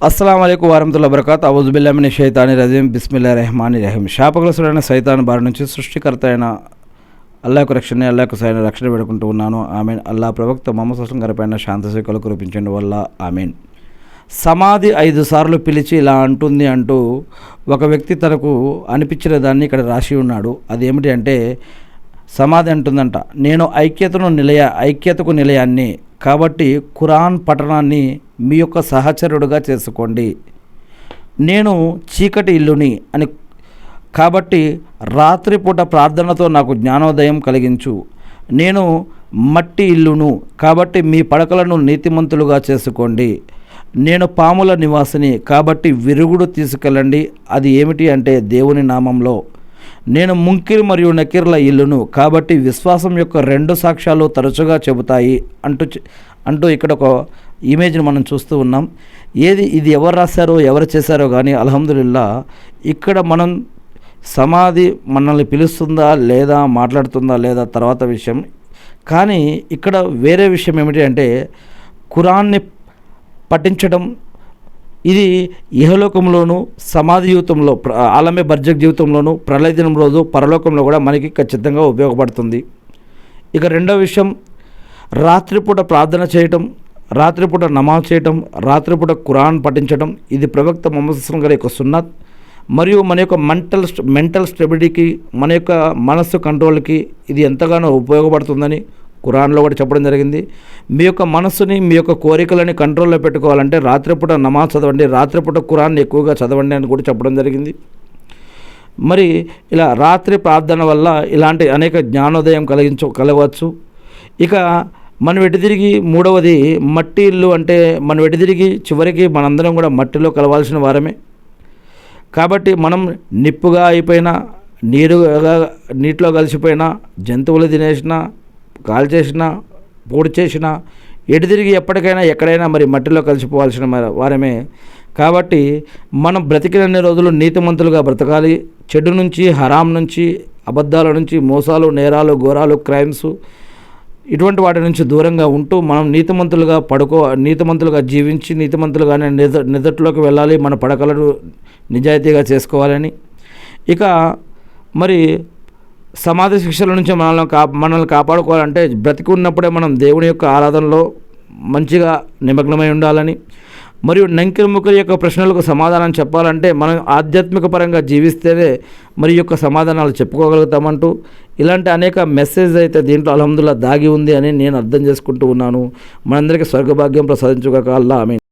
అస్సలాము అలైకుం వరహమతుల్లాహి వబరకాతుహు. అవుజు బిల్లాహి మినష్ షైతానిర్ రజీం. బిస్మిల్లాహిర్ రహమానిర్ రహీం. శాపగ్రస్తుడైన సైతాన్ బారి నుంచి సృష్టికర్త అయిన అల్లాహ్కు రక్షణ వేడుకుంటూ ఉన్నాను. ఆమీన్. అల్లాహ్ ప్రవక్త ముహమ్మద్ సల్లల్లాహు అలైహి వసల్లం గారిపైన శాంతిశీకలు కురిపించండి వల్ల ఆమీన్. సమాధి 5 సార్లు పిలిచి ఇలా అంటుంది అంటూ ఒక వ్యక్తి తనకు అనిపించిన దాన్ని ఇక్కడ రాసి ఉన్నాడు. అదేమిటి అంటే, సమాధి అంటుందంట, నేను ఐక్యతకు నిలయాన్ని, కాబట్టి ఖురాన్ పఠనాన్ని మీ యొక్క సహచరుడుగా చేసుకోండి. నేను చీకటి ఇల్లుని అని, కాబట్టి రాత్రిపూట ప్రార్థనతో నాకు జ్ఞానోదయం కలిగించు. నేను మట్టి ఇల్లును, కాబట్టి మీ పడకలను నీతిమంతులుగా చేసుకోండి. నేను పాముల నివాసిని, కాబట్టి విరుగుడు తీసుకెళ్ళండి. అది ఏమిటి అంటే దేవుని నామంలో. నేను ముంకిర్ మరియు నకీర్ల ఇల్లును, కాబట్టి విశ్వాసం యొక్క 2 సాక్ష్యాలు తరచుగా చెబుతాయి అంటూ ఇక్కడ ఒక ఇమేజ్ని మనం చూస్తూ ఉన్నాం. ఇది ఎవరు రాశారో ఎవరు చేశారో కానీ అల్హమ్దులిల్లా ఇక్కడ మనం సమాధి మనల్ని పిలుస్తుందా లేదా, మాట్లాడుతుందా లేదా తర్వాత విషయం. కానీ ఇక్కడ వేరే విషయం ఏమిటి అంటే, ఖురాన్ని పఠించడం ఇది ఇహలోకంలోనూ సమాధి జీవితంలో ఆలమే బర్జక్ జీవితంలోనూ ప్రళయ దినం రోజు పరలోకంలో కూడా మనకి ఖచ్చితంగా ఉపయోగపడుతుంది. ఇక రెండో విషయం, రాత్రిపూట ప్రార్థన చేయటం, రాత్రిపూట నమాజ్ చేయటం, రాత్రిపూట ఖురాన్ పఠించడం ఇది ప్రవక్త ముహమ్మద్ సల్లల్లాహు అలైహి వసల్లం గారి యొక్క సున్నత్. మరియు మన యొక్క మెంటల్ స్టెబిలిటీకి, మన యొక్క మనస్సు కంట్రోల్కి ఇది ఎంతగానో ఉపయోగపడుతుందని ఖురాన్లో కూడా చెప్పడం జరిగింది. మీ యొక్క మనస్సుని, మీ యొక్క కోరికలని కంట్రోల్లో పెట్టుకోవాలంటే రాత్రిపూట నమాజ్ చదవండి, రాత్రిపూట ఖురాన్ ఎక్కువగా చదవండి అని కూడా చెప్పడం జరిగింది. మరి ఇలా రాత్రి ప్రార్థన వల్ల ఇలాంటి అనేక జ్ఞానోదయం కలగవచ్చు. ఇక మనం ఎటుతిరిగి మూడవది మట్టి ఇల్లు అంటే, మనం ఎటుతిరిగి చివరికి మనందరం కూడా మట్టిలో కలవాల్సిన వారమే. కాబట్టి మనం నిప్పుగా అయిపోయినా, నీటిలో కలిసిపోయినా, జంతువులు తినేసినా, కాల్ చేసినా, పొడి చేసినా, ఎటు తిరిగి ఎప్పటికైనా ఎక్కడైనా మరి మట్టిలో కలిసిపోవాల్సిన వారమే. కాబట్టి మనం బ్రతికినన్ని రోజులు నీతిమంతులుగా బ్రతకాలి. చెడు నుంచి, హరాం నుంచి, అబద్ధాల నుంచి, మోసాలు, నేరాలు, ఘోరాలు, క్రైమ్స్ ఇటువంటి వాటి నుంచి దూరంగా ఉంటూ మనం నీతిమంతులుగా జీవించి నీతిమంతులుగానే నిదట్లోకి వెళ్ళాలి. మన పడకలను నిజాయితీగా చేసుకోవాలని. ఇక మరి సమాధి శిక్షల నుంచి మనల్ని కాపాడుకోవాలంటే బ్రతికి ఉన్నప్పుడే మనం దేవుని యొక్క ఆరాధనలో మంచిగా నిమగ్నమై ఉండాలని, మరియు నంకిర్ ముకిర్ యొక్క ప్రశ్నలకు సమాధానం చెప్పాలంటే మనం ఆధ్యాత్మిక పరంగా జీవిస్తేనే మరి యొక్క సమాధానాలు చెప్పుకోగలుగుతామంటూ ఇలాంటి అనేక మెసేజ్ అయితే దీంట్లో అల్హమ్దులిల్లాహ్ దాగి ఉంది అని నేను అర్థం చేసుకుంటూ ఉన్నాను. మనందరికీ స్వర్గభాగ్యం ప్రసాదించుగాక. అల్లాహ్ ఆమీన్.